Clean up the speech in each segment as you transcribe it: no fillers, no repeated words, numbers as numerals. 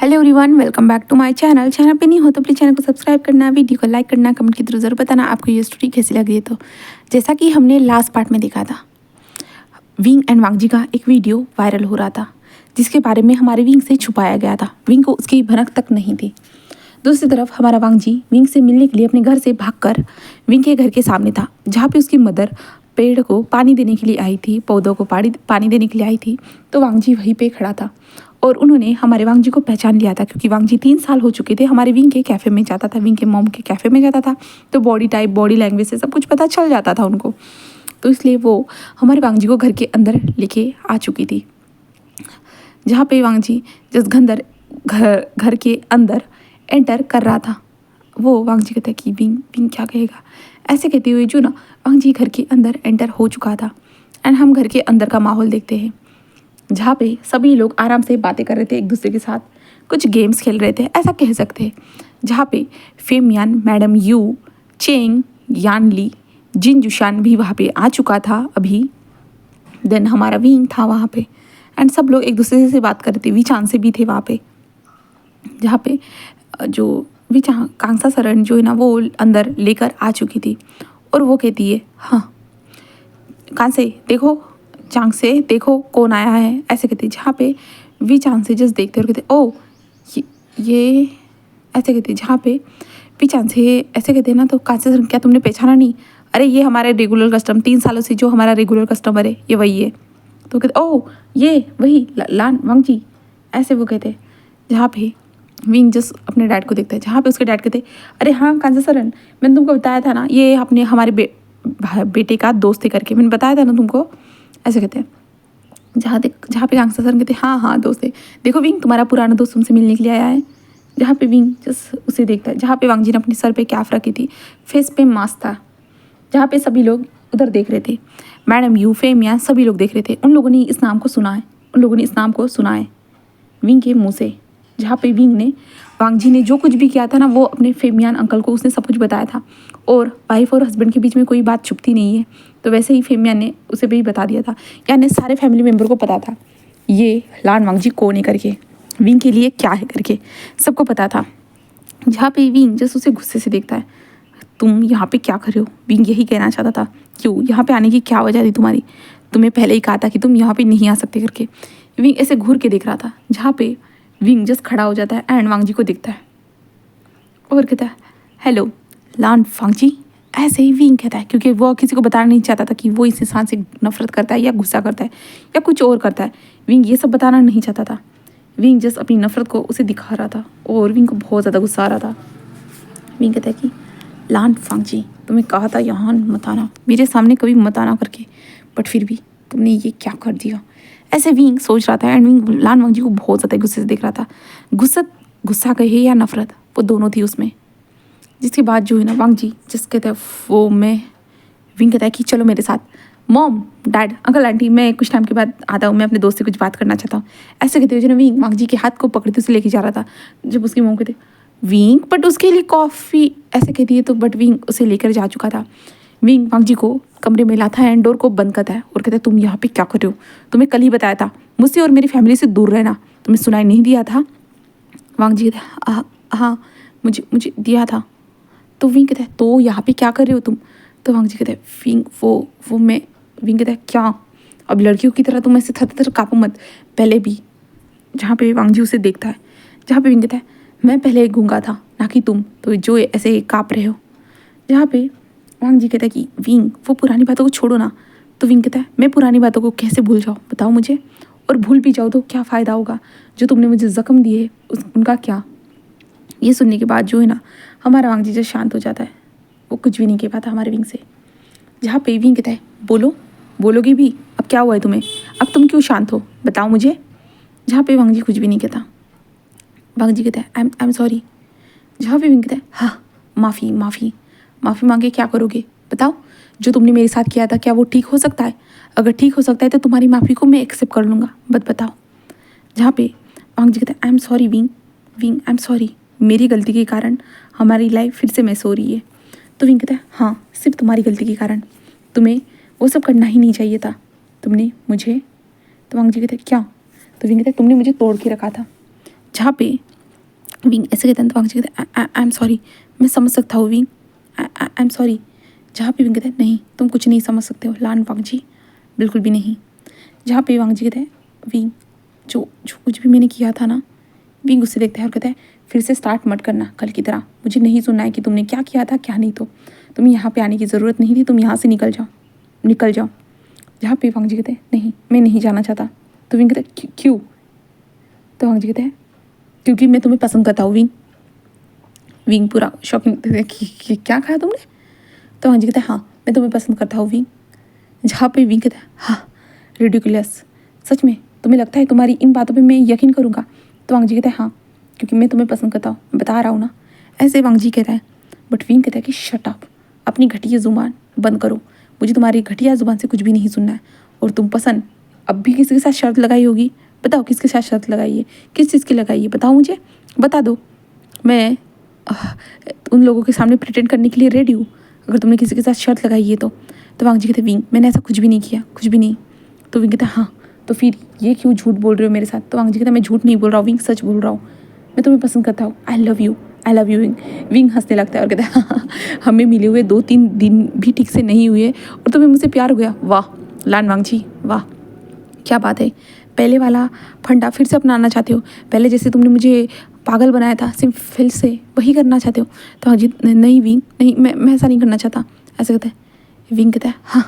Hello everyone, welcome back to my channel पे नहीं हो तो प्लीज़ चैनल को सब्सक्राइब करना, वीडियो को लाइक करना, कमेंट की जरूर बताना आपको ये स्टोरी कैसी लगी है। तो जैसा कि हमने लास्ट पार्ट में देखा था, विंग एंड वांगजी का एक वीडियो वायरल हो रहा था जिसके बारे में हमारे विंग से छुपाया गया था। विंग को उसकी भनक तक नहीं थी। दूसरी तरफ हमारा वांगजी विंग से मिलने के लिए अपने घर से भागकर विंग के घर के सामने था, जहाँ पे उसकी मदर पेड़ को पानी देने के लिए आई थी, पौधों को पानी देने के लिए आई थी। तो वांगजी वहीं पे खड़ा था और उन्होंने हमारे वांगजी को पहचान लिया था, क्योंकि वांगजी 3 साल हो चुके थे हमारे विंग के कैफ़े में जाता था, विंग के मॉम के कैफ़े में जाता था। तो बॉडी टाइप, बॉडी लैंग्वेज से सब कुछ पता चल जाता था उनको। तो इसलिए वो हमारे वांगजी को घर के अंदर लेके आ चुकी थी, जहाँ पे वांगजी जिस घर के अंदर एंटर कर रहा था, वो वांगजी कहता है कि विंग विंग क्या कहेगा। ऐसे कहते हुए जो ना वांगजी घर के अंदर एंटर हो चुका था। एंड हम घर के अंदर का माहौल देखते हैं, जहाँ पे सभी लोग आराम से बातें कर रहे थे, एक दूसरे के साथ कुछ गेम्स खेल रहे थे, ऐसा कह सकते हैं। जहाँ पे फेमियान, मैडम यू, चेंग, यानली, जिन जुशान भी वहाँ पे आ चुका था अभी। देन हमारा विंग था वहाँ पे एंड सब लोग एक दूसरे से बात कर रहे थे। विचान से भी थे वहाँ पे, जहाँ पे जो विचान कांसा सरन जो है ना वो अंदर लेकर आ चुकी थी। और वो कहती है, हाँ कान से देखो, चांग से देखो कौन आया है, ऐसे कहती है। जहाँ पे वी चांग से जस्ट देखते और कहते ओ ये ऐसे कहती है। जहाँ पे वी चांग से ऐसे कहते हैं ना, तो कांसे सर क्या तुमने पहचाना नहीं? अरे ये हमारे रेगुलर कस्टमर, 3 सालों से जो हमारा रेगुलर कस्टमर है ये वही है। तो कहते ओ ये वही लान वांगजी, ऐसे वो कहते। जहाँ पे विंग जस्ट अपने डैड को देखता है, जहाँ पे उसके डैड कहते अरे हाँ कांसा सरन, मैंने तुमको बताया था ना ये अपने हमारे बेटे का दोस्त है करके, मैंने बताया था ना तुमको, ऐसे कहते हैं। जहाँ पे कांसा सरन कहते हाँ हाँ दोस्त है, देखो विंग तुम्हारा पुराना दोस्त तुमसे मिलने के लिए आया है। जहाँ पे विंग जस्ट उसे देखता है, जहाँ पे वांगजी ने अपने सर पे कैप रखी थी, फेस पे मास्क था। जहाँ पे सभी लोग उधर देख रहे थे, मैडम यू, फेमिया, सभी लोग देख रहे थे। उन लोगों ने इस नाम को सुना है, उन लोगों ने इस नाम को सुना है विंग के मुँह से। जहाँ पे विंग ने वांगजी ने जो कुछ भी किया था ना, वो अपने फेमियान अंकल को उसने सब कुछ बताया था। और वाइफ और हस्बैंड के बीच में कोई बात छुपती नहीं है, तो वैसे ही फेमियान ने उसे भी बता दिया था, यानी सारे फैमिली मेम्बर को पता था ये लान वांगजी कौन है करके, विंग के लिए क्या है करके, सबको पता था। जहाँ पे विंग जस्ट उसे गुस्से से देखता है, तुम यहाँ पे क्या कर रहे हो? विंग यही कहना चाहता था, क्यों यहाँ पे आने की क्या वजह थी तुम्हारी? तुम्हें पहले ही कहा था कि तुम यहाँ पे नहीं आ सकते करके। विंग ऐसे घूर के देख रहा था, जहाँ पे विंग जस्ट खड़ा हो जाता है एंड वांगजी को दिखता है और कहता है हेलो लान वांगजी, ऐसे ही विंग कहता है, क्योंकि वो किसी को बताना नहीं चाहता था कि वो इस इंसान से नफरत करता है या गुस्सा करता है या कुछ और करता है। विंग ये सब बताना नहीं चाहता था। विंग जस्ट अपनी नफरत को उसे दिखा रहा था और विंग को बहुत ज़्यादा गुस्सा आ रहा था। विंग कहता है कि लान वांगजी, तुम्हें कहा था यहाँ मत आना, मेरे सामने कभी मत आना करके, बट फिर भी तुमने ये क्या कर दिया, ऐसे विंग सोच रहा था। एंड विंग लान वांगजी को बहुत ज़्यादा गुस्से से देख रहा था। गुस्सा कहे या नफरत, वो दोनों थी उसमें। जिसके बाद जो है ना वांगजी जिस कहता है वो मैं, विंग कहता है कि चलो मेरे साथ, मॉम, डैड, अंकल, आंटी, मैं कुछ टाइम के बाद आता हूँ, मैं अपने दोस्त से कुछ बात करना चाहता हूँ, ऐसे कहते हुए जो ना विंग वांगजी के हाथ को पकड़ते उसे लेके जा रहा था। जब उसकी मॉम कहते विंग बट उसके लिए कॉफ़ी, ऐसे कहती है, तो बट विंग उसे लेकर जा चुका था। विंग वांगजी को कमरे में लाता है एंड डोर को बंद करता है और कहता है तुम यहाँ पे क्या कर रहे हो? तुम्हें कल ही बताया था मुझसे और मेरी फैमिली से दूर रहना, तुम्हें सुनाई नहीं दिया था? वांगजी कहता है हाँ मुझे मुझे दिया था। तो विंग कहता है तो यहाँ पे क्या कर रहे हो तुम? तो वांगजी कहता है विंग वो मैं, विंग कहता है क्या, अब लड़कियों की तरह तुम ऐसे थर काँपो मत, पहले भी। जहाँ पे वांगजी उसे देखता है, जहाँ पे विंग कहता है मैं पहले गूंगा था ना कि तुम, तो जो ऐसे काँप रहे हो। जहाँ पे वांगजी कहता है कि विंग वो पुरानी बातों को छोड़ो ना। तो विंग कहता है मैं पुरानी बातों को कैसे भूल जाऊँ, बताओ मुझे, और भूल भी जाओ तो क्या फ़ायदा होगा, जो तुमने मुझे ज़ख्म दिए उनका क्या? ये सुनने के बाद जो है ना हमारा वांगजी जो शांत हो जाता है, वो कुछ भी नहीं कह पाता हमारे विंग से। जहाँ पे विंग कहता है बोलो, बोलोगी भी, अब क्या हुआ है तुम्हें, अब तुम क्यों शांत हो, बताओ मुझे। जहाँ पे वांगजी कुछ भी नहीं कहता। वांगजी कहता है आई एम सॉरी। जहाँ पे विंग कहता है हाँ माफ़ी माफ़ी माफ़ी मांगे क्या करोगे, बताओ, जो तुमने मेरे साथ किया था क्या वो ठीक हो सकता है? अगर ठीक हो सकता है तो तुम्हारी माफ़ी को मैं एक्सेप्ट कर लूँगा, बट बताओ। जहाँ पे वांगजी कहता है I am sorry wing, wing I am sorry, मेरी गलती के कारण हमारी लाइफ फिर से मैस हो रही है। तो विंग कहता है हाँ सिर्फ तुम्हारी गलती के कारण, तुम्हें वो सब करना ही नहीं चाहिए था, तुमने मुझे। तो वांगजी कहता है क्या? तो विंग कहता है तुमने मुझे तोड़ के रखा था। जहाँ पे विंग ऐसे कहते हैं तो वांगजी कहते हैं आई एम सॉरी, मैं समझ सकता हूँ विंग, आई एम सॉरी। जहाँ पे विंग कहते हैं नहीं तुम कुछ नहीं समझ सकते हो लान वांगजी, बिल्कुल भी नहीं। जहाँ पे वांगजी कहते हैं विंग जो जो कुछ भी मैंने किया था ना, विंग उससे देखता है और कहता है फिर से स्टार्ट मत करना कल की तरह, मुझे नहीं सुनना है कि तुमने क्या किया था क्या नहीं। तो तुम्हें यहाँ पे आने की ज़रूरत नहीं थी, तुम यहाँ से निकल जाओ, निकल जाओ। जहाँ पे वांगजी कहते हैं नहीं मैं नहीं जाना चाहता। तो विंग कहता है क्यों? तो वांगजी कहते हैं क्योंकि मैं तुम्हें पसंद करता हूँ विंग। विंग पूरा शॉकिंग, क्या कहा तुमने? तो वांगजी कहता है हाँ मैं तुम्हें पसंद करता हूँ विंग। जहाँ पे विंग कहता है हाँ रिडिकुलस, सच में तुम्हें लगता है तुम्हारी इन बातों पे मैं यकीन करूँगा? तो वांगजी कहता है हाँ क्योंकि मैं तुम्हें पसंद करता हूँ, बता रहा हूँ ना। ऐसे वांगजी कहता है, बट विंग कहता है कि शट अप, अपनी घटिया जुबान बंद करो, मुझे तुम्हारी घटिया जुबान से कुछ भी नहीं सुनना है। और तुम पसंद अब भी किसी के साथ शर्त लगाई होगी, बताओ किसके साथ शर्त लगाई है, किस चीज़ की लगाई है, बताओ मुझे, बता दो। मैं उन लोगों के सामने प्रिटेंड करने के लिए रेडी हूँ अगर तुमने किसी के साथ शर्त लगाई है तो। तो वांगजी कहते विंग मैंने ऐसा कुछ भी नहीं किया, कुछ भी नहीं। तो विंग कहता हाँ तो फिर ये क्यों झूठ बोल रहे हो मेरे साथ? तो वांगजी कहता मैं झूठ नहीं बोल रहा हूँ विंग, सच बोल रहा हूँ, मैं तुम्हें पसंद करता हूँ, I love you, I love you wing. Wing हंसने लगता है और कहता है हाँ, हमें मिले हुए 2-3 दिन भी ठीक से नहीं हुए और तुम्हें मुझसे प्यार हो गया, वाह लान वांगजी वाह, क्या बात है। पहले वाला फंडा फिर से अपनाना चाहते हो, पहले जैसे तुमने मुझे पागल बनाया था सिर्फ फिर से वही करना चाहते हो? तो वांगजी नहीं विंग नहीं, मैं ऐसा नहीं करना चाहता। ऐसे कहता है विंग कहता है हाँ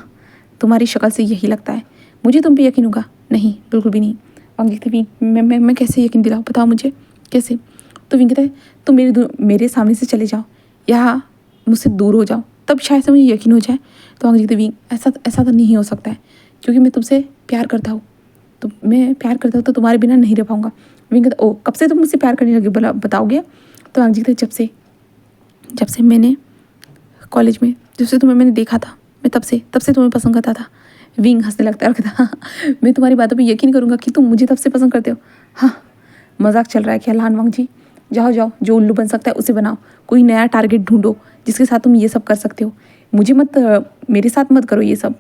तुम्हारी शक्ल से यही लगता है, मुझे तुम पे यकीन होगा? नहीं बिल्कुल भी नहीं। वांगजी कहते विंग मैं कैसे यकीन दिलाऊँ, बताओ मुझे कैसे? तो विंग कहता है तुम मेरे सामने से चले जाओ या मुझसे दूर हो जाओ, तब शायद से मुझे यकीन हो जाए। तो वांगजी कहते विंग ऐसा तो नहीं हो सकता है क्योंकि मैं तुमसे प्यार करता हूँ, तो मैं प्यार करता हूँ तो तुम्हारे बिना नहीं रह पाऊँगा। विंग कहता ओ कब से तुम मुझसे प्यार करने लगे बोला बताओगे? तो वांगजी कहते जब से मैंने कॉलेज में जब से तुम्हें मैंने देखा था, मैं तब से तुम्हें पसंद करता था। विंग हंसने लगता है और कहता हाँ मैं तुम्हारी बातों पे यकीन करूँगा कि तुम मुझे तब से पसंद करते हो? हाँ मजाक चल रहा है क्या लान वांगजी? जाओ जाओ जो उल्लू बन सकता है उसे बनाओ, कोई नया टारगेट ढूंढो जिसके साथ तुम ये सब कर सकते हो, मुझे मत मेरे साथ मत करो ये सब,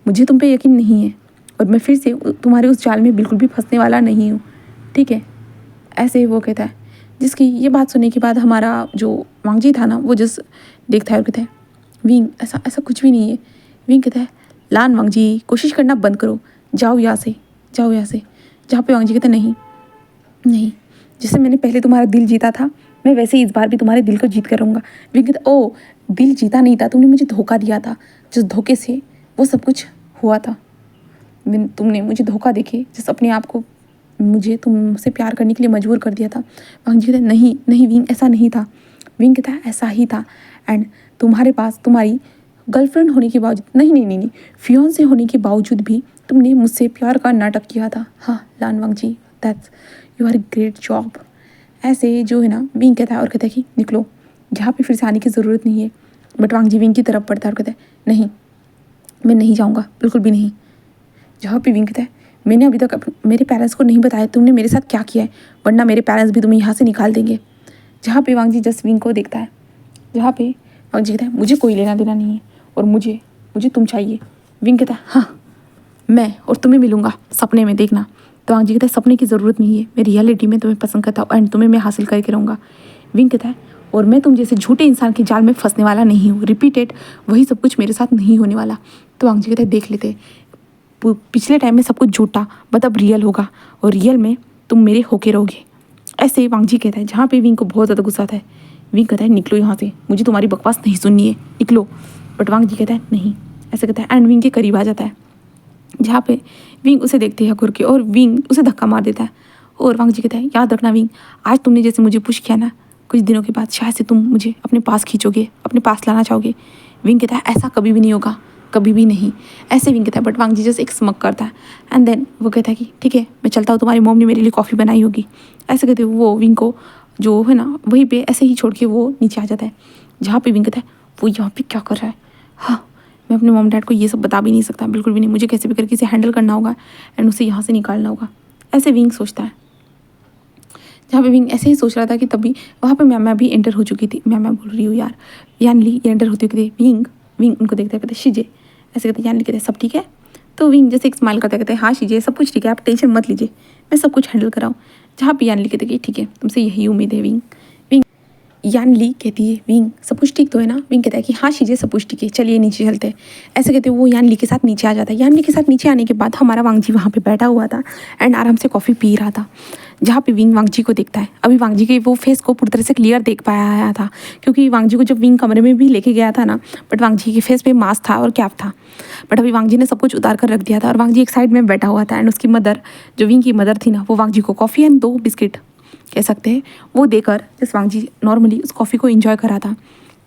मुझे तुम पे यकीन नहीं है और मैं फिर से तुम्हारे उस जाल में बिल्कुल भी फंसने वाला नहीं हूँ, ठीक है? ऐसे वो कहता है, जिसकी ये बात सुनने के बाद हमारा जो वांगजी था ना वो जस्ट देखता है और कहता है विंग ऐसा ऐसा कुछ भी नहीं है। विंग कहता है लान वांगजी कोशिश करना बंद करो, जाओ यहाँ से, जाओ यहाँ से। जहाँ पे वांगजी कहता है नहीं नहीं, जैसे मैंने पहले तुम्हारा दिल जीता था मैं वैसे ही इस बार भी तुम्हारे दिल को जीत कर रहूँगा। विंग कहता ओ दिल जीता नहीं था, तुमने मुझे धोखा दिया था, जिस धोखे से वो सब कुछ हुआ था। तुमने मुझे धोखा देके जिस अपने आप को मुझे तुमसे प्यार करने के लिए मजबूर कर दिया था। वांगजी कहता है नहीं नहीं विंग ऐसा नहीं था। विंग कहता है ऐसा ही था, एंड तुम्हारे पास तुम्हारी गर्लफ्रेंड होने के बावजूद नहीं फियांसे होने के बावजूद भी तुमने मुझसे प्यार का नाटक किया था। हाँ Lan Wangji that's you are great job. ऐसे जो है ना विंग कहता है और कहता है कि निकलो, यहाँ पे फिर से आने की ज़रूरत नहीं है। बट वांगजी विंग की तरफ पड़ता है और कहता है नहीं मैं नहीं जाऊँगा बिल्कुल भी नहीं। जहाँ पे विंग कहता है मैंने अभी तक मेरे पेरेंट्स को नहीं बताया तुमने मेरे साथ क्या किया है, वरना मेरे पेरेंट्स भी तुम्हें यहाँ से निकाल देंगे। जहाँ पे वांगजी जस्ट विंग को देखता है, जहाँ पे वांगजी कहता है मुझे कोई लेना देना नहीं है और मुझे तुम चाहिए। विंग कहता है हाँ मैं और तुम्हें मिलूँगा सपने में, देखना। तो वांगजी कहता है सपने की ज़रूरत नहीं है, मैं रियलिटी में तुम्हें पसंद करता हूँ एंड तुम्हें मैं हासिल करके रहूँगा। विंग कहता है और मैं तुम जैसे झूठे इंसान के जाल में फंसने वाला नहीं हूँ, रिपीटेड वही सब कुछ मेरे साथ नहीं होने वाला। तो वांगजी कहता है देख लेते, पिछले टाइम में सब कुछ झूठा बट अब रियल होगा और रियल में तुम मेरे होके रहोगे। ऐसे वांगजी कहता है, जहाँ पे विंग को बहुत ज़्यादा गुस्सा आता है। विंग कहता है निकलो यहाँ से, मुझे तुम्हारी बकवास नहीं सुननी है, निकलो। बट वांगजी कहता है नहीं, ऐसे कहता है एंड विंग के करीब आ जाता है, जहाँ पे विंग उसे देखते हैं घूर के और विंग उसे धक्का मार देता है। और वांगजी कहता है याद रखना विंग, आज तुमने जैसे मुझे पुश किया ना, कुछ दिनों के बाद शायद से तुम मुझे अपने पास खींचोगे, अपने पास लाना चाहोगे। विंग कहता है ऐसा कभी भी नहीं होगा, कभी भी नहीं। ऐसे विंग कहता है, बट वांगजी जैसे एक स्मक करता है एंड देन वो कहता है कि ठीक है मैं चलता हूँ, तुम्हारी मॉम ने मेरे लिए कॉफ़ी बनाई होगी। ऐसे कहते वो विंग को जो है ना वहीं पे ऐसे ही छोड़ के वो नीचे आ जाता है। जहाँ पे विंग कहता है वो यहाँ पे क्या कर रहा है, हाँ मैं अपने मॉम डैड को ये सब बता भी नहीं सकता, बिल्कुल भी नहीं, मुझे कैसे भी करके इसे हैंडल करना होगा एंड उसे यहाँ से निकालना होगा। ऐसे विंग सोचता है। जहाँ पे विंग ऐसे ही सोच रहा था कि तभी वहाँ पे मैम भी एंटर हो चुकी थी। मैं बोल रही हूँ यार, यानली एंटर हो चुकी थी। विंग उनको देखते कहते शिजे, ऐसे कहते यानली कहते सब ठीक है। तो विंग जैसे एक स्माइल करते कहते हाँ शिजे सब कुछ ठीक है, आप टेंशन मत लीजिए, मैं सब कुछ हैंडल कराऊँ। जहाँ पे यानली कहते कि ठीक है तुमसे यही उम्मीद है विंग, यान ली कहती है विंग सब कुछ ठीक तो है ना। विंग कहता है कि हाँ शीजे सब कुछ ठीक है, चलिए नीचे चलते हैं। ऐसे कहते वो यान ली के साथ नीचे आ जाता है। यान ली के साथ नीचे आने के बाद हमारा वांगजी वहाँ पे बैठा हुआ था एंड आराम से कॉफ़ी पी रहा था, जहाँ पे विंग वांगजी को देखता है। अभी वांगजी के वो फेस को पूरी तरह से क्लियर देख पाया आया था, क्योंकि वांगजी को जब विंग कमरे में भी लेके गया था ना, बट वांगजी के फेस पे मास्क था और कैप था। बट अभी वांगजी ने सब कुछ उतार कर रख दिया था और वांगजी एक साइड में बैठा हुआ था एंड उसकी मदर, जो विंग की मदर थी ना, वो वांगजी को कॉफ़ी एंड 2 बिस्किट कह सकते हैं वो देकर जिस वांगजी नॉर्मली उस कॉफ़ी को एंजॉय करा था।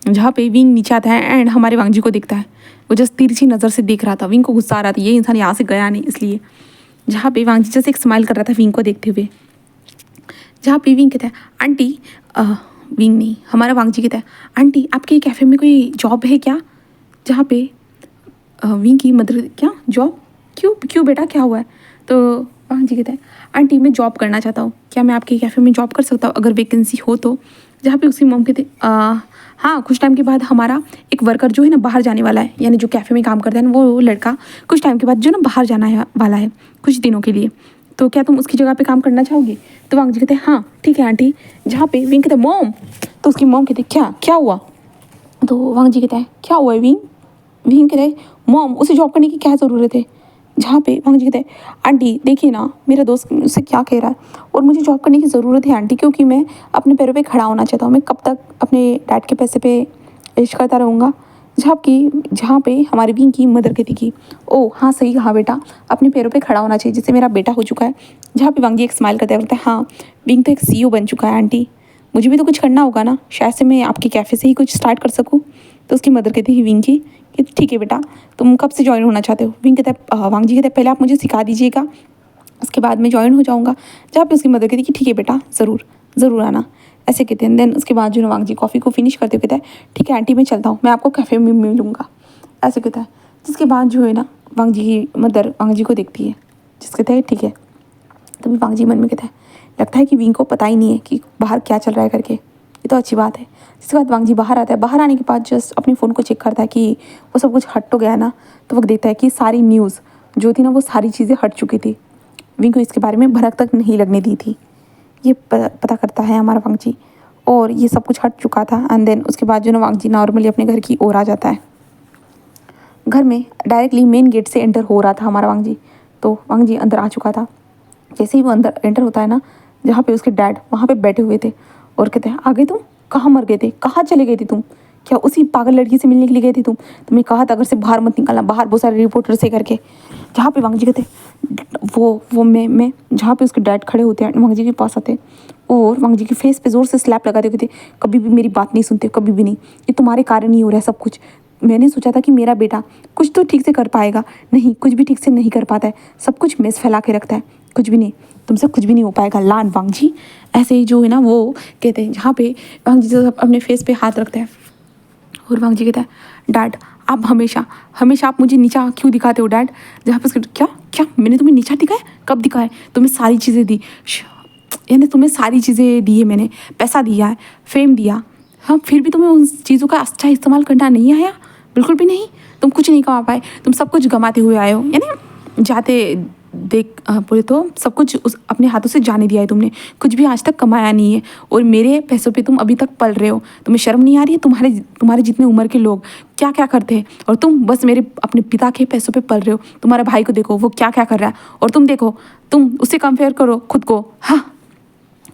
जहाँ पे विंग नीचे आता है एंड हमारे वांगजी को देखता है, वो जस्ट तिरछी नज़र से देख रहा था। विंग को गुस्सा आ रहा था, ये इंसान यहाँ से गया नहीं इसलिए। जहाँ पे वांगजी जैसे एक स्माइल कर रहा था विंग को देखते हुए। जहाँ पे विंग कहता है आंटी, विंग नहीं हमारा वांगजी कहता है आंटी आपके कैफ़े में कोई जॉब है क्या। जहाँ पे विंग की मदर क्या जॉब, क्यों क्यों बेटा क्या हुआ है। तो वांगजी कहता है आंटी मैं जॉब करना चाहता हूँ, क्या मैं आपके कैफ़े में जॉब कर सकता हूँ अगर वैकेंसी हो तो। जहाँ पे उसकी मॉम कहते हाँ कुछ टाइम के बाद हमारा एक वर्कर जो है ना बाहर जाने वाला है, यानी जो कैफ़े में काम करता है ना वो लड़का कुछ टाइम के बाद जो ना बाहर जाना है वाला है कुछ दिनों के लिए, तो क्या तुम उसकी जगह पे काम करना चाहोगी। तो वांगजी कहते हैं हाँ ठीक है आंटी। जहाँ पे विंग कहते हैं मॉम, तो उसकी मॉम कहते क्या क्या हुआ। तो वांगजी कहता है क्या हुआ है विंग। विंग कहता है मॉम उसे जॉब करने की क्या ज़रूरत है। जहाँ पे वांगजी कहते हैं आंटी देखिए ना मेरा दोस्त मुझसे क्या कह रहा है और मुझे जॉब करने की ज़रूरत है आंटी, क्योंकि मैं अपने पैरों पे खड़ा होना चाहता हूँ। मैं कब तक अपने डैड के पैसे पे ऐश करता रहूँगा। जहाँ पे हमारी विंग की मदर कहती कि ओ हाँ सही कहा बेटा, अपने पैरों पे खड़ा होना चाहिए, जिससे मेरा बेटा हो चुका है। जहाँ पे वांगजी एक स्माइल करते हैं हाँ विंग तो एक CEO बन चुका है आंटी, मुझे भी तो कुछ करना होगा ना, शायद से मैं आपके कैफ़े से ही कुछ स्टार्ट कर सकूँ। तो उसकी मदर कहती है विंग की कि ठीक है बेटा तुम कब से ज्वाइन होना चाहते हो। विंग कहता है वांगजी कहता है पहले आप मुझे सिखा दीजिएगा, उसके बाद मैं ज्वाइन हो जाऊँगा। जहाँ पे उसकी मदर कहती है कि ठीक है बेटा ज़रूर ज़रूर आना, ऐसे कहते हैं। देन उसके बाद जो है वांगजी कॉफ़ी को फिनिश करते हुए कहता है ठीक है आंटी मैं चलता हूँ, मैं आपको कैफ़े में मिलूँगा, ऐसे कहता है। जिसके बाद जो है ना वांगजी की मदर वांगजी को देखती है, जिस कहता है ठीक है। तभी वांगजी मन में कहता है लगता है कि विंग को पता ही नहीं है कि बाहर क्या चल रहा है करके, ये तो अच्छी बात है। जिसके बाद वांगजी बाहर आता है, बाहर आने के बाद जस्ट अपने फ़ोन को चेक करता है कि वो सब कुछ हट तो गया ना, तो वो देखता है कि सारी न्यूज़ जो थी ना वो सारी चीज़ें हट चुकी थी। विंग को इसके बारे में भनक तक नहीं लगने दी थी, ये पता करता है हमारा वांगजी, और ये सब कुछ हट चुका था। एंड देन उसके बाद जो ना वांगजी नॉर्मली अपने घर की ओर आ जाता है। घर में डायरेक्टली मेन गेट से एंटर हो रहा था हमारा वांगजी, तो वांगजी अंदर आ चुका था। जैसे ही वो अंदर एंटर होता है ना, जहाँ पे उसके डैड वहाँ पे बैठे हुए थे और कहते हैं आ गए तुम, कहाँ मर गए थे, कहाँ चले गए थे तुम, क्या उसी पागल लड़की से मिलने के लिए गए थे तुम्हें कहा था अगर से बाहर मत निकलना, बाहर बहुत सारे रिपोर्टर से करके। जहाँ पे वांगजी कहते वो मैं जहाँ पे उसके डैड खड़े होते हैं वांगजी के पास आते और वांगजी के फेस पे ज़ोर से स्लैप लगाते हुए थे कभी भी मेरी बात नहीं सुनते, कभी भी नहीं, ये तुम्हारे कारण ही हो रहा है सब कुछ। मैंने सोचा था कि मेरा बेटा कुछ तो ठीक से कर पाएगा, नहीं कुछ भी ठीक से नहीं कर पाता है, सब कुछ मेस फैला के रखता है, कुछ भी नहीं, तुमसे कुछ भी नहीं हो पाएगा लान वांगजी, ऐसे ही जो है ना वो कहते हैं। जहाँ पे वांगजी जो अपने फेस पे हाथ रखता है और वांगजी कहता है डैड आप हमेशा हमेशा आप मुझे नीचा क्यों दिखाते हो डैड। जहाँ पे उसके क्या क्या मैंने तुम्हें नीचा दिखाया, कब दिखाया, तुम्हें सारी चीज़ें दी, यानी तुम्हें सारी चीज़ें दी है, मैंने पैसा दिया है, फेम दिया, हाँ फिर भी तुम्हें उन चीज़ों का अच्छा इस्तेमाल करना नहीं आया, बिल्कुल भी नहीं, तुम कुछ नहीं कमा पाए, तुम सब कुछ गंवाते हुए आए हो, यानी जाते देख बोले तो सब कुछ उस अपने हाथों से जाने दिया है तुमने, कुछ भी आज तक कमाया नहीं है और मेरे पैसों पे तुम अभी तक पल रहे हो, तुम्हें शर्म नहीं आ रही है। तुम्हारे जितने उम्र के लोग क्या क्या करते हैं और तुम बस मेरे अपने पिता के पैसों पे पल रहे हो। तुम्हारे भाई को देखो वो क्या क्या कर रहा है और तुम देखो, तुम उससे कंपेयर करो खुद को, हाँ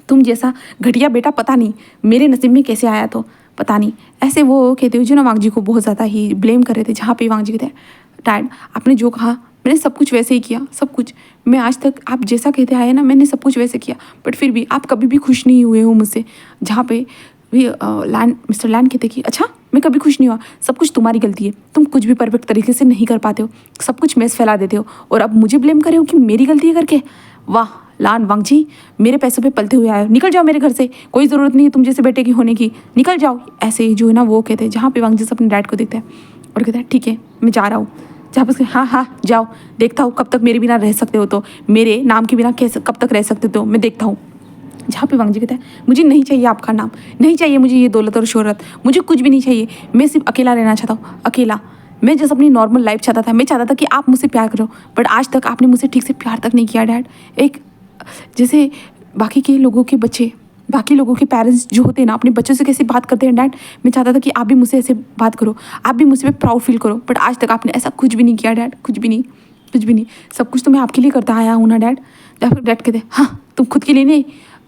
तुम जैसा घटिया बेटा पता नहीं मेरे नसीब में कैसे आया, तो पता नहीं। ऐसे वो कहते हुए जो ना वांगजी को बहुत ज़्यादा ही ब्लेम कर रहे थे। जहाँ पे वांगजी कहते हैं डैड आपने जो कहा मैंने सब कुछ वैसे ही किया, सब कुछ मैं आज तक आप जैसा कहते आए ना मैंने सब कुछ वैसे किया, बट फिर भी आप कभी भी खुश नहीं हुए हो मुझसे। जहाँ पे भी मिस्टर लैंड कहते कि अच्छा मैं कभी खुश नहीं हुआ, सब कुछ तुम्हारी गलती है, तुम कुछ भी परफेक्ट तरीके से नहीं कर पाते हो, सब कुछ मैस फैला देते हो और अब मुझे ब्लेम करे हो कि मेरी गलती है करके। वाह लान वांगजी मेरे पैसों पे पलते हुए आए हो, निकल जाओ मेरे घर से, कोई ज़रूरत नहीं है तुम जैसे बेटे की होने की, निकल जाओ। ऐसे ही जो है ना वो कहते हैं। जहाँ पे वांगजी से अपने डैड को देखता है और कहता है ठीक है मैं जा रहा हूँ। जहाँ पे हाँ हाँ जाओ, देखता हूँ कब तक मेरे बिना रह सकते हो, तो मेरे नाम के बिना कैसे कब तक रह सकते हो, मैं देखता हूँ। जहाँ पे वांगजी कहता है मुझे नहीं चाहिए आपका नाम, नहीं चाहिए मुझे ये दौलत और शोहरत, मुझे कुछ भी नहीं चाहिए, मैं सिर्फ अकेला रहना चाहता हूँ, अकेला। मैं जैसे अपनी नॉर्मल लाइफ चाहता था, मैं चाहता था कि आप मुझसे प्यार करो, बट आज तक आपने मुझसे ठीक से प्यार तक नहीं किया डैड। एक जैसे बाकी के लोगों के बच्चे बाकी लोगों के पेरेंट्स जो होते हैं ना अपने बच्चों से कैसे बात करते हैं डैड, मैं चाहता था कि आप भी मुझसे ऐसे बात करो, आप भी मुझसे पे प्राउड फील करो, बट आज तक आपने ऐसा कुछ भी नहीं किया डैड, कुछ भी नहीं, कुछ भी नहीं। सब कुछ तो मैं आपके लिए करता आया हूँ ना डैड। या फिर डैड कहते हाँ तुम खुद के लिए नहीं,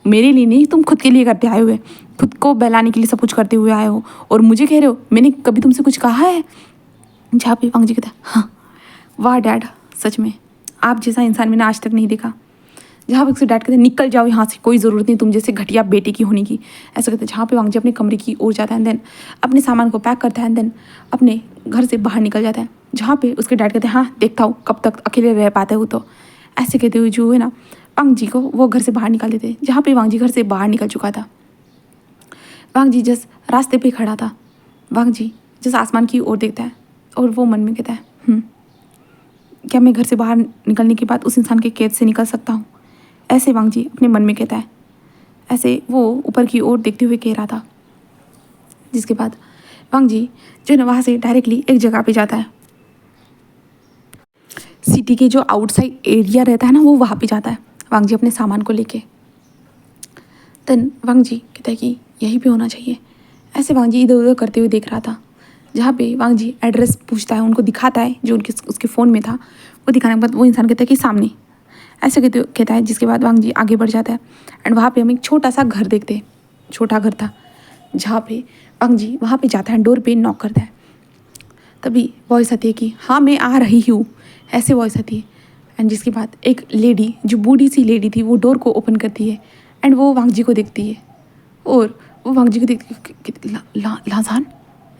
मेरे लिए नहीं, तुम खुद के लिए करते आए हुए, खुद को बहलाने के लिए सब कुछ करते हुए आए हो और मुझे कह रहे हो मैंने कभी तुमसे कुछ कहा है। जहाँ पे वांग जी कहता है हाँ वाह डैड, सच में आप जैसा इंसान मैंने आज तक नहीं देखा। जहाँ पे उसके डैड कहते हैं निकल जाओ यहाँ से, कोई ज़रूरत नहीं तुम जैसे घटिया बेटे की होने की, ऐसा कहते हैं। जहाँ पे वांग जी अपने कमरे की ओर जाता है, देन अपने सामान को पैक करता है, देन अपने घर से बाहर निकल जाता है। जहाँ पे उसके डैड कहते हैं हाँ देखता हूँ कब तक अकेले रह पाते हो, तो ऐसे कहते हुए जो है ना वांग जी को वो घर से बाहर निकाल देते हैं। जहाँ पे वांग जी घर से बाहर निकल चुका था, वांग जी जस रास्ते पे खड़ा था, वांग जी जस आसमान की ओर देखता है और वो मन में कहता है क्या मैं घर से बाहर निकलने के बाद उस इंसान के कैद से निकल सकता हूँ, ऐसे वांग जी अपने मन में कहता है। ऐसे वो ऊपर की ओर देखते हुए कह रहा था। जिसके बाद वांग जी जो है ना वहाँ से डायरेक्टली एक जगह पे जाता है, सिटी के जो आउटसाइड एरिया रहता है ना वो वहाँ पे जाता है वांग जी अपने सामान को लेके। देन वांग जी कहता है कि यहीं पे होना चाहिए। ऐसे वांग जी इधर उधर करते हुए देख रहा था। जहाँ पे वांग जी एड्रेस पूछता है, उनको दिखाता है जो उनके उसके फ़ोन में था, वो दिखाने के बाद वो इंसान कहता है कि सामने, ऐसे कहता है। जिसके बाद वांग जी आगे बढ़ जाता है एंड वहाँ पे हम एक छोटा सा घर देखते हैं, छोटा घर था। जहाँ पे वांग जी वहाँ पे जाता है, डोर पे नॉक करता है। तभी वॉइस आती है कि हाँ मैं आ रही हूँ, ऐसे वॉइस आती है। एंड जिसके बाद एक लेडी जो बूढ़ी सी लेडी थी वो डोर को ओपन करती है एंड वो वांग जी को देखती है और वो वांग जी को देखती है लाजान,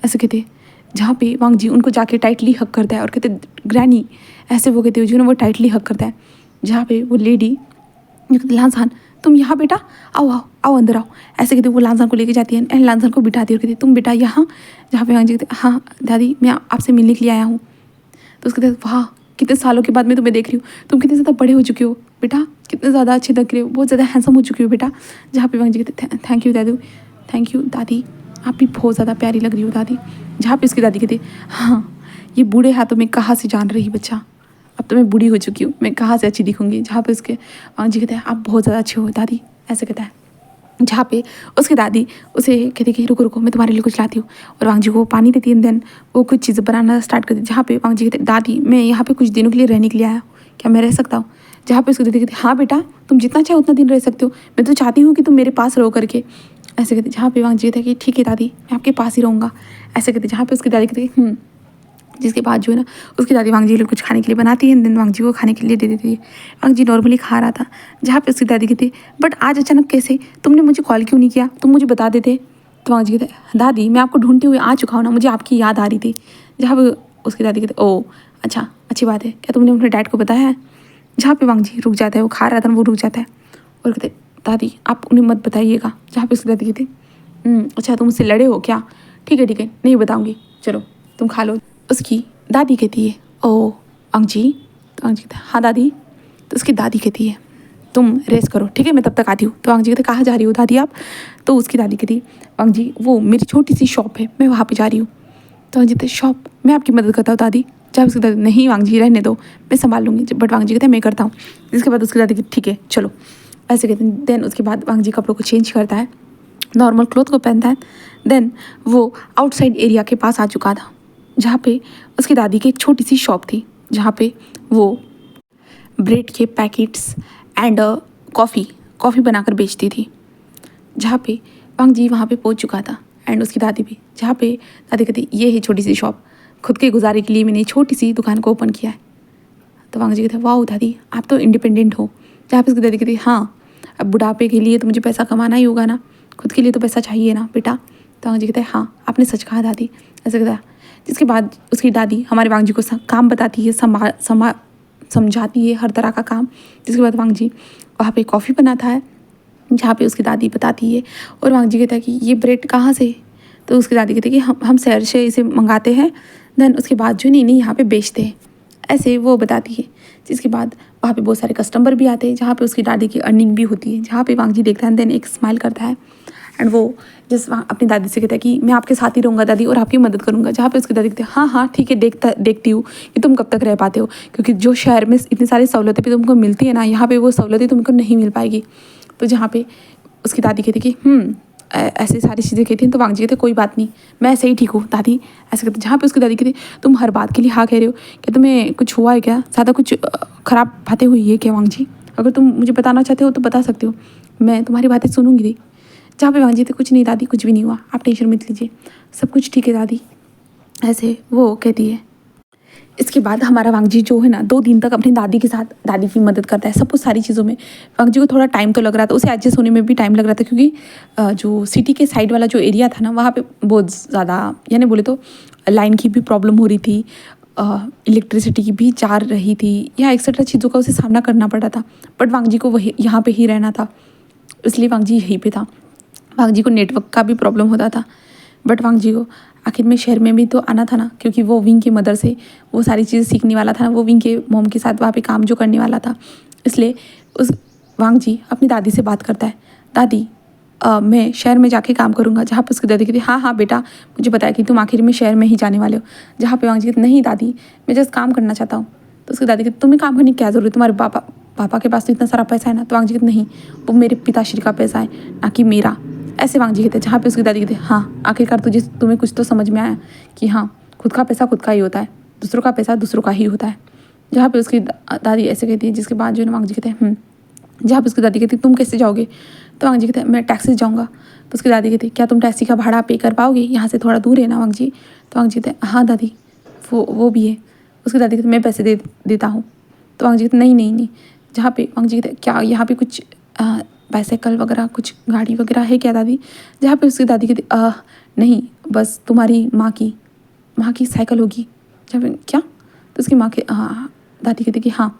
ऐसे कहते हैं। जहाँ पे वांग जी उनको जाके टाइटली हक करता है और कहते ग्रैनी, ऐसे वो कहते हुए जो ना वो टाइटली हक करता है। जहाँ पे वो लेडी लांसान तुम यहाँ बेटा, आओ आओ आओ अंदर आओ, ऐसे कहते वो लांसान को लेके जाती है एंड लांसान को बिठाती है और कहती तुम बेटा यहाँ। जहाँ पे वांग जी कहते हाँ दादी मैं आपसे मिलने के लिए आया हूँ। तो उसके कहते वाह कितने सालों के बाद मैं तुम्हें देख रही हूँ, तुम कितने ज़्यादा बड़े हो चुके हो बेटा, कितने ज़्यादा अच्छे लग रहे हो, बहुत ज़्यादा हैंडसम हो चुके हो बेटा। जहाँ पे वांग जी कहते thank you Dadu, thank you दादी, आप भी बहुत ज़्यादा प्यारी लग रही हो दादी। जहाँ पे उसकी दादी कहती हाँ ये बूढ़े हाथों में कहाँ से जान रही बच्चा, अब तो मैं बूढ़ी हो चुकी हूँ, मैं कहाँ से अच्छी दिखूंगी। जहाँ पे उसके वांग जी कहते हैं आप बहुत ज़्यादा अच्छे हो दादी, ऐसे कहता है। जहाँ पे उसकी दादी उसे कहती कि रुको रुको मैं तुम्हारे लिए कुछ लाती हूँ, और वांग जी को पानी देती है। देन वो कुछ चीज़ें बनाना स्टार्ट करती है। जहाँ पे वांग जी कहते दादी मैं यहाँ पे कुछ दिनों के लिए रहने के लिए आया हूँ, क्या मैं रह सकता हूँ। जहाँ पे उसकी दादी कहती हाँ बेटा तुम जितना चाहे उतना दिन रह सकते हो, मैं तो चाहती हूँ कि तुम मेरे पास रहो करके, ऐसे कहते। जहाँ पे वांग जी कहते हैं कि ठीक है दादी मैं आपके पास ही रहूँगा, ऐसे कहते। जहाँ पे उसकी दादी कहती जिसके बाद जो है ना उसकी दादी वांग जी के लिए कुछ खाने के लिए बनाती है, देन वांग जी को खाने के लिए दे देती है। वांग जी नॉर्मली खा रहा था। जहाँ पे उसकी दादी कहती बट आज अचानक कैसे, तुमने मुझे कॉल क्यों नहीं किया, तुम मुझे बता देते। तो वांग जी कहते दादी मैं आपको ढूंढते हुए आ चुका हूँ ना, मुझे आपकी याद आ रही थी। जहाँ पे उसकी दादी कहते ओ अच्छा अच्छी बात है, क्या तुमने अपने डैड को बताया है। जहाँ पे वांग जी रुक जाता है, वो खा रहा था वो रुक जाता है और कहते दादी आप उन्हें मत बताइएगा। जहाँ पे उसकी दादी कहती अच्छा तुम मुझसे लड़े हो क्या, ठीक है नहीं बताऊँगी, चलो तुम खा लो। उसकी दादी कहती है ओ वांग जी, तो वांग जी कहता है हाँ दादी। तो उसकी दादी कहती है तुम रेस्ट करो ठीक है मैं तब तक आती हूँ। तो वांग जी कहते कहाँ जा रही हो दादी आप। तो उसकी दादी कहती वांग जी वो मेरी छोटी सी शॉप है मैं वहाँ पे जा रही हूँ। तो वांग जी कहते शॉप मैं आपकी मदद करता हूँ दादी। जब उसकी दादी नहीं वांग जी रहने दो मैं संभाल लूँगी, बट वांग जी कहते मैं करता हूँ। इसके बाद उसकी दादी कहती ठीक है चलो, ऐसे कहते हैं। देन उसके बाद वांग जी कपड़ों को चेंज करता है, नॉर्मल क्लोथ को पहनता है। देन वो आउटसाइड एरिया के पास आ चुका था, जहाँ पे उसकी दादी की एक छोटी सी शॉप थी, जहाँ पे वो ब्रेड के पैकेट्स एंड कॉफ़ी बनाकर बेचती थी। जहाँ पे वांग जी वहाँ पे पहुँच चुका था एंड उसकी दादी भी। जहाँ पे दादी कहती ये है छोटी सी शॉप, खुद के गुजारे के लिए मैंने छोटी सी दुकान को ओपन किया है। तो वांग जी कहते वाह दादी आप तो इंडिपेंडेंट हो। जहाँ पे उसकी दादी कहती हाँ अब बुढ़ापे के लिए तो मुझे पैसा कमाना ही होगा ना, खुद के लिए तो पैसा चाहिए ना बेटा। तो वांग जी कहते हैं हाँ आपने सच कहा दादी, ऐसे कहता है। जिसके बाद उसकी दादी हमारे वांग जी को काम बताती है, समझाती है हर तरह का काम। जिसके बाद वांग जी वहाँ पे कॉफ़ी बनाता है, जहाँ पे उसकी दादी बताती है। और वांग जी कहता है कि ये ब्रेड कहाँ से। तो उसकी दादी कहती है कि हम शहर से इसे मंगाते हैं, देन उसके बाद जो नहीं यहाँ पे बेचते हैं, ऐसे वो बताती है। जिसके बाद वहाँ पे बहुत सारे कस्टमर भी आते हैं, जहाँ पे उसकी दादी की अर्निंग भी होती है। जहाँ पे वांग जी देखता है देन एक स्माइल करता है एंड वो जिस वहाँ अपनी दादी से कहता है कि मैं आपके साथ ही रहूँगा दादी और आपकी मदद करूँगा। जहाँ पे उसकी दादी कहती है हाँ ठीक है देखती हूँ कि तुम कब तक रह पाते हो, क्योंकि जो शहर में इतनी सारी सहूलतें भी तुमको मिलती है ना, यहाँ पे वो सहूलतें तुमको नहीं मिल पाएगी। तो जहाँ पे उसकी दादी कहती कि ऐसे सारी चीज़ें कहती हैं। तो वांग जी कहते कोई बात नहीं, मैं ऐसे ही ठीक हूँ दादी, ऐसे कहते। जहाँ पे उसकी दादी कहती तुम हर बात के लिए हाँ कह रहे हो, क्या तुम्हें कुछ हुआ है क्या, ज़्यादा कुछ ख़राब बातें हुई है क्या वांग जी, अगर तुम मुझे बताना चाहते हो तो बता सकते हो, मैं तुम्हारी बातें सुनूंगी दी। जहाँ पे वांग जी कहते कुछ नहीं दादी, कुछ भी नहीं हुआ, आप टेंशन मत लीजिए, सब कुछ ठीक है दादी, ऐसे वो कहती है। इसके बाद हमारा वांग जी जो है ना 2 दिन तक अपनी दादी के साथ दादी की मदद करता है सब कुछ सारी चीज़ों में। वांग जी को थोड़ा टाइम तो लग रहा था, उसे एडजस्ट होने में भी टाइम लग रहा था, क्योंकि जो सिटी के साइड वाला जो एरिया था ना वहाँ पे बहुत ज़्यादा यानी बोले तो लाइन की भी प्रॉब्लम हो रही थी, इलेक्ट्रिसिटी की भी जा रही थी, या एक्सेट्रा चीज़ों का उसे सामना करना पड़ रहा था। बट वांग जी को वही यहाँ पर ही रहना था, इसलिए वांग जी यहीं पर था। वांग जी को नेटवर्क का भी प्रॉब्लम होता था, बट वांग जी को आखिर में शहर में भी तो आना था ना, क्योंकि वो विंग की मदर से वो सारी चीज़ें सीखने वाला था ना, वो विंग के मॉम के साथ वहाँ पे काम जो करने वाला था। इसलिए उस वांग जी अपनी दादी से बात करता है, दादी मैं शहर में जाके काम करूँगा। जहाँ पे उसकी दादी कहती हाँ हाँ बेटा, मुझे बताया कि तुम आखिर में शहर में ही जाने वाले हो। जहाँ पे वांग जी कहते नहीं दादी, मैं जस्ट काम करना चाहता हूँ। तो उसकी दादी कहती तुम्हें काम करने की क्या ज़रूरत है, तुम्हारे पापा के पास तो इतना सारा पैसा है ना। तो वांग जी कहते नहीं, वो मेरे पिताश्री का पैसा है ना कि मेरा, ऐसे वांग जी कहते। जहाँ पे उसकी दादी कहते हाँ आखिरकार तुम्हें कुछ तो समझ में आया कि हाँ खुद का पैसा खुद का ही होता है, दूसरों का पैसा दूसरों का ही होता है। जहाँ पे उसकी दादी ऐसे कहती है, जिसके बाद जो है वांग जी कहते हैं जहाँ पे उसकी दादी कहती तुम कैसे जाओगे। तो वांग जी कहते हैं मैं टैक्सी से जाऊँगा। तो उसकी दादी कहती क्या तुम टैक्सी का भाड़ा पे कर पाओगे, यहाँ से थोड़ा दूर है ना वांग जी। तो वांग जी कहते हैं हाँ दादी वो भी है। उसकी दादी कहती मैं पैसे देता हूँ। तो वांग जी कहते नहीं नहीं नहीं। जहाँ पे वांग जी कहते क्या यहाँ पे कुछ बाइसाइकिल वगैरह कुछ गाड़ी वगैरह है क्या दादी। जहाँ पे उसकी दादी कहती नहीं, बस तुम्हारी माँ की साइकिल होगी। जहाँ पे क्या, तो उसकी माँ के दादी कहती कि हाँ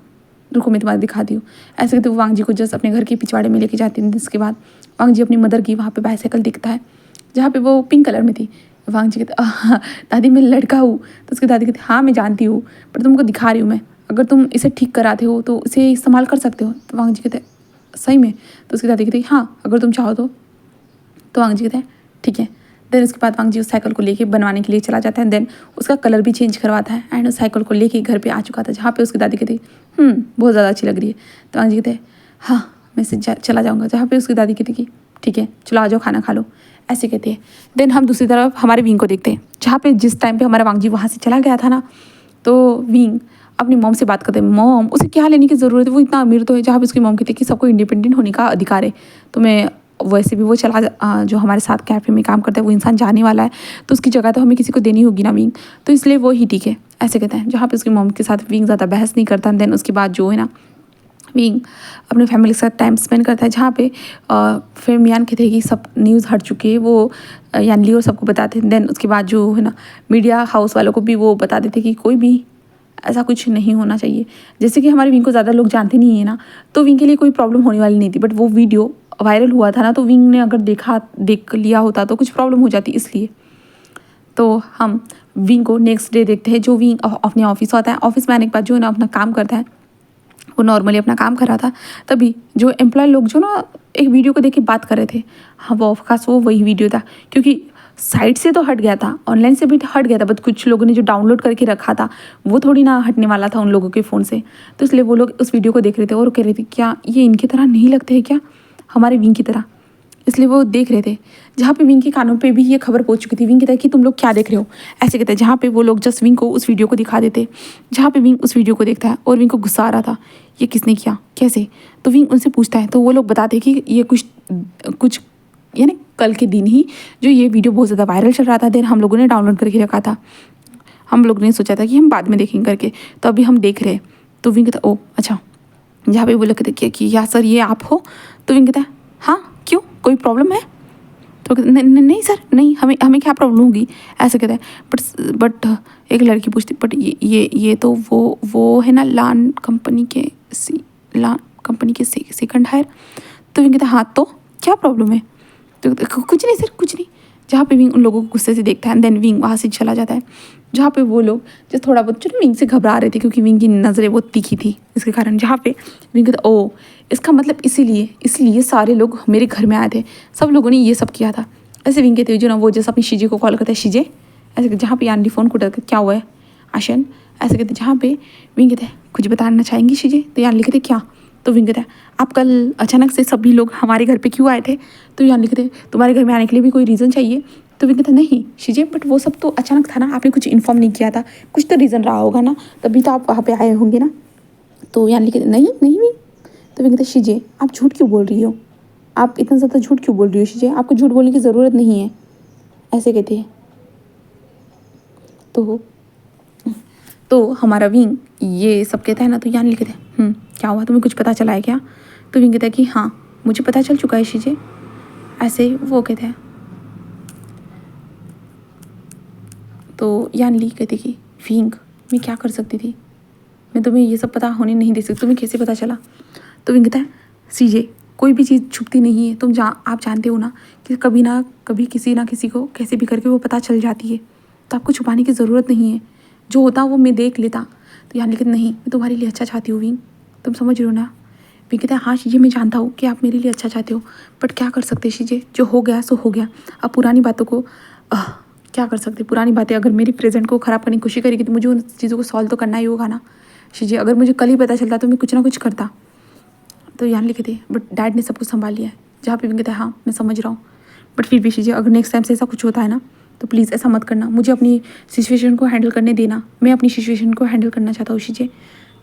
रुको मैं तुम्हारी दिखाती हूँ। ऐसे कहते वो वांग जी को जस्ट अपने घर के पिछवाड़े में लेके जाती है। इसके बाद वांग जी अपनी मदर की वहाँ पे बाइसाइकिल दिखता है, जहाँ पे वो पिंक कलर में थी। वांग जी कहते दादी मैं लड़का हूँ। तो उसकी दादी कहती हाँ मैं जानती हूँ, पर तुमको दिखा रही हूँ मैं, अगर तुम इसे ठीक कराते हो तो इसे इस्तेमाल कर सकते हो। तो वांग जी कहते सही में। तो उसकी दादी कहती हाँ अगर तुम चाहो तो वांग जी कहते हैं ठीक है। देन उसके बाद वांग जी उस साइकिल को लेके बनवाने के लिए चला जाता है। देन उसका कलर भी चेंज करवाता है एंड उस साइकिल को लेके घर पे आ चुका था, जहाँ पे उसकी दादी कहती बहुत ज़्यादा अच्छी लग रही है। तो वांग जी कहते हैं हाँ मैं चला जाऊँगा। जहाँ पे उसकी दादी कहती कि ठीक है चलो आ जाओ खाना खा लो, ऐसे कहते हैं। देन हम दूसरी तरफ हमारे विंग को देखते हैं, जहाँ पे जिस टाइम पे हमारा वांग जी वहाँ से चला गया था ना, तो विंग अपनी मॉम से बात करते हैं। मॉम उसे क्या लेने की ज़रूरत है, वो इतना अमीर तो है। जहाँ पे उसकी मॉम कहती है कि सबको इंडिपेंडेंट होने का अधिकार है, तो मैं वैसे भी वो जो हमारे साथ कैफ़े में काम करता है वो इंसान जाने वाला है, तो उसकी जगह तो हमें किसी को देनी होगी ना विंग, तो इसलिए वो ही ठीक है, ऐसे कहते हैं। जहाँ पे उसकी मॉम के साथ विंग ज़्यादा बहस नहीं करता। देन उसके बाद जो है ना विंग अपने फैमिली के साथ टाइम स्पेंड करता है, जहाँ पे फिर मियान कहते हैं कि सब न्यूज़ हट चुकी है, वो यान लियो सबको बताते हैं। देन उसके बाद जो है ना मीडिया हाउस वालों को भी वो बता देते कि कोई भी ऐसा कुछ नहीं होना चाहिए। जैसे कि हमारे विंग को ज़्यादा लोग जानते नहीं है ना, तो विंग के लिए कोई प्रॉब्लम होने वाली नहीं थी। बट वो वीडियो वायरल हुआ था ना, तो विंग ने अगर देख लिया होता तो कुछ प्रॉब्लम हो जाती, इसलिए। तो हम विंग को नेक्स्ट डे देखते हैं, जो विंग अपने ऑफिस आता है। ऑफिस में आने के बाद जो है ना अपना काम करता है, वो नॉर्मली अपना काम कर रहा था, तभी जो एम्प्लॉय लोग जो ना एक वीडियो को देख के बात कर रहे थे। हाँ वो ऑफकोर्स वो वही वीडियो था, क्योंकि साइट से तो हट गया था, ऑनलाइन से भी हट गया था, बट कुछ लोगों ने जो डाउनलोड करके रखा था वो थोड़ी ना हटने वाला था उन लोगों के फ़ोन से। तो इसलिए वो लोग उस वीडियो को देख रहे थे और कह रहे थे क्या ये इनकी तरह नहीं लगते हैं क्या, हमारे विंग की तरह, इसलिए वो देख रहे थे। जहाँ पे विंग के कानों पे भी ये खबर पहुंच चुकी थी। विंग कहता है कि तुम लोग क्या देख रहे हो, ऐसे कहते हैं। जहाँ पे वो लोग जस्ट विंग को उस वीडियो को दिखा देते, जहाँ पे विंग उस वीडियो को देखता है और विंग को गुस्सा आ रहा था, ये किसने किया कैसे। तो विंग उनसे पूछता है, तो वो लोग बताते कि ये कुछ यानी कल के दिन ही जो ये वीडियो बहुत ज़्यादा वायरल चल रहा था। देन हम लोगों ने डाउनलोड करके रखा था, हम लोगों ने सोचा था कि हम बाद में देखेंगे करके, तो अभी हम देख रहे हैं। तो विंग कहता ओ अच्छा। जहाँ पे वो लोग कहते कि या सर ये आप हो। तो विंग कहता है हाँ क्यों, कोई प्रॉब्लम है। तो नहीं सर नहीं, हमें क्या प्रॉब्लम होगी, ऐसे कहते हैं। बट एक लड़की पूछती बट ये तो वो है ना लान कंपनी के सेकंड हायर। तो विंग कहता हाँ तो क्या प्रॉब्लम है। तो कुछ नहीं सर कुछ नहीं। जहाँ पे विंग उन लोगों को गुस्से से देखता है, देन विंग वहाँ से चला जाता है। जहाँ पे वो लोग जो थोड़ा बहुत जो विंग से घबरा रहे थे, क्योंकि विंग की नज़रें बहुत तीखी थी इसके कारण। जहाँ पे विंग कहता ओ इसका मतलब इसलिए सारे लोग मेरे घर में आए थे, सब लोगों ने ये सब किया था, ऐसे विंग कहते हुए जो ना वो जैसे अपनी शीजे को कॉल करता है, शीजे ऐसे। जहाँ पे यानी फ़ोन को उठा क्या हुआ है आशन, ऐसे कहते। जहाँ पे विंग कहते हैं कुछ बताना चाहेंगी शीजे। तो यानी कहते क्या, तो विंग कहता है आप कल अचानक से सभी लोग हमारे घर पे क्यों आए थे? तो यान लिखते तुम्हारे घर में आने के लिए भी कोई रीज़न चाहिए? तो विंग कहता नहीं शीजे, बट वो सब तो अचानक था ना, आपने कुछ इन्फॉर्म नहीं किया था, कुछ तो रीज़न रहा होगा ना, तभी तो आप वहाँ पे आए होंगे ना। तो यान लिखते नहीं नहीं विंग। तो विंग कहता शीजे आप झूठ क्यों बोल रही हो? आप इतना ज़्यादा झूठ क्यों बोल रही हो शीजे? आपको झूठ बोलने की ज़रूरत नहीं है, ऐसे कहते हैं। तो हमारा विंग ये सब कहता है ना, तो यान लिखते हैं क्या हुआ, तुम्हें कुछ पता चला है क्या? तो विंग कहता है कि हाँ मुझे पता चल चुका है शीजे, ऐसे वो कहते हैं। तो यान ली कहती कि विंग मैं क्या कर सकती थी, मैं तुम्हें ये सब पता होने नहीं दे सकती, तुम्हें कैसे पता चला? तो विंग कहता है शीजे कोई भी चीज़ छुपती नहीं है, आप जानते हो ना कि कभी ना कभी किसी ना किसी को कैसे भी करके वो पता चल जाती है, तो आपको छुपाने की ज़रूरत नहीं है, जो होता वो मैं देख लेता। तो यान लिखते नहीं मैं तुम्हारे लिए अच्छा चाहती हूँ विंग, तुम समझ रहे हो ना? विंग कहता है हाँ शीजे मैं जानता हूँ कि आप मेरे लिए अच्छा चाहते हो, बट क्या कर सकते शीजे, जो हो गया सो हो गया। अब पुरानी बातों को क्या कर सकते, पुरानी बातें अगर मेरी प्रेजेंट को ख़राब करने की कोशिश करेगी तो मुझे उन चीज़ों को सॉल्व तो करना ही होगा ना शीजे। अगर मुझे कल ही पता चलता तो मैं कुछ ना कुछ करता। तो यान लिखे थे बट डैड ने सब कुछ संभाल लिया है। जहाँ पे विंग कहता है हाँ मैं समझ रहा हूँ, बट फिर भी शीजे अगर नेक्स्ट टाइम से ऐसा कुछ होता है ना तो प्लीज़ ऐसा मत करना, मुझे अपनी सिचुएशन को हैंडल करने देना, मैं अपनी सिचुएशन को हैंडल करना चाहता हूँ शीजे।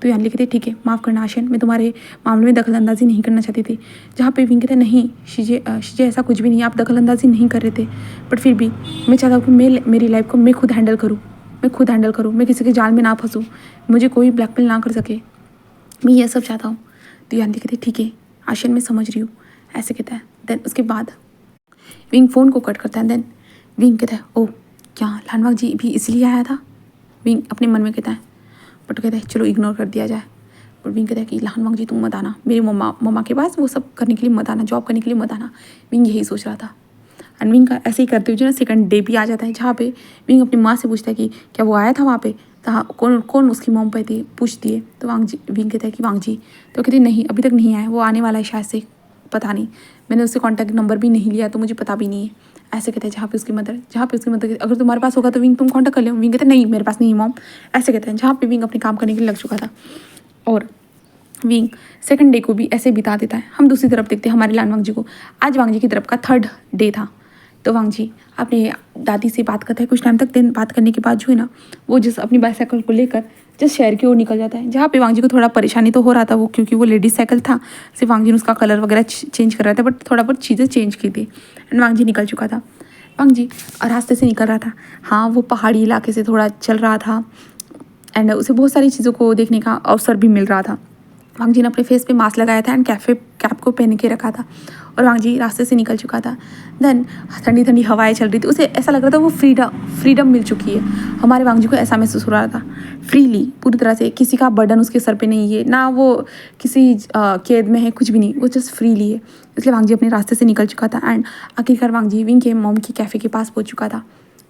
तो यान लिखे थे ठीक है माफ़ करना आशन, मैं तुम्हारे मामले में दखल अंदाजी नहीं करना चाहती थी। जहाँ पे विंग कहते नहीं शीजे शीजे ऐसा कुछ भी नहीं, आप दखल अंदाजी नहीं कर रहे थे, बट फिर भी मैं चाहता हूँ कि मैं मेरी लाइफ को मैं खुद हैंडल करूँ, मैं किसी के जाल में ना फंसूँ, मुझे कोई ब्लैकमेल ना कर सके, मैं ये सब चाहता हूँ। तो यान कहते ठीक है आशन मैं समझ रही हूँ, ऐसे कहता है। देन उसके बाद विंग फ़ोन को कट करता है। देन विंग कहता है ओह क्या लानवाग जी भी इसलिए आया था? विंग अपने मन में कहता है, बट कहता है चलो इग्नोर कर दिया जाए। बट विंग कहता है कि लानवाग जी तुम मत आना मेरी मम्मा के पास, वो सब करने के लिए मत आना, जॉब करने के लिए मत आना। विंग यही सोच रहा था। एंड विंग का ऐसे ही करते हुए ना सेकंड डे भी आ जाता है, जहाँ पे विंग अपनी माँ से पूछता है कि क्या वो आया था वहाँ पे, तो कौन कौन उसकी मॉम पे थी, पूछती है। तो विंग कहता है कि वांग जी, तो कहती नहीं अभी तक नहीं आया, वो आने वाला है शायद से, पता नहीं, मैंने उससे कॉन्टैक्ट नंबर भी नहीं लिया तो मुझे पता भी नहीं है, ऐसे कहते हैं। जहाँ पे उसकी मदर अगर तुम्हारे पास होगा तो विंग तुम कॉन्टैक्ट कर लो। विंग कहते नहीं मेरे पास नहीं है मॉम, ऐसे कहते हैं। जहाँ पे विंग अपने काम करने के लिए लग चुका था और विंग सेकंड डे को भी ऐसे बिता देता है। हम दूसरी तरफ देखते हैं हमारे लानवांग जी को। आज वांग जी की तरफ का थर्ड डे था। तो वांग जी अपने दादी से बात करता है कुछ टाइम तक। देन बात करने के बाद जो है ना वो जिस अपनी बाईसाइकिल को लेकर जिस शहर की ओर निकल जाता है, जहाँ पे वांग जी को थोड़ा परेशानी तो हो रहा था, वो क्योंकि वो लेडीज साइकिल था, सिर्फ वांग जी ने उसका कलर वगैरह चेंज कर रहा था, बट थोड़ा बहुत चीज़ें चेंज की थी एंड वांग जी निकल चुका था। वांग जी रास्ते से निकल रहा था, हाँ वो पहाड़ी इलाके से थोड़ा चल रहा था एंड उसे बहुत सारी चीज़ों को देखने का अवसर भी मिल रहा था। वांग जी ने अपने फेस पे मास्क लगाया था एंड कैप को पहन के रखा था और वांग जी रास्ते से निकल चुका था। देन ठंडी ठंडी हवाएं चल रही थी, उसे ऐसा लग रहा था वो फ्रीडम मिल चुकी है। हमारे वांग जी को ऐसा महसूस हो रहा था फ्रीली, पूरी तरह से, किसी का बर्डन उसके सर पे नहीं है, ना वो किसी कैद में है, कुछ भी नहीं, वो जस्ट फ्रीली है। इसलिए वांग जी अपने रास्ते से निकल चुका था एंड आखिरकार वांग जी विंग के मॉम की कैफ़े के पास पहुँच चुका था।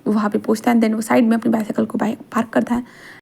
वो वहाँ पे पहुँचता है देन वो साइड में अपनी बाइसाइकिल को पार्क करता है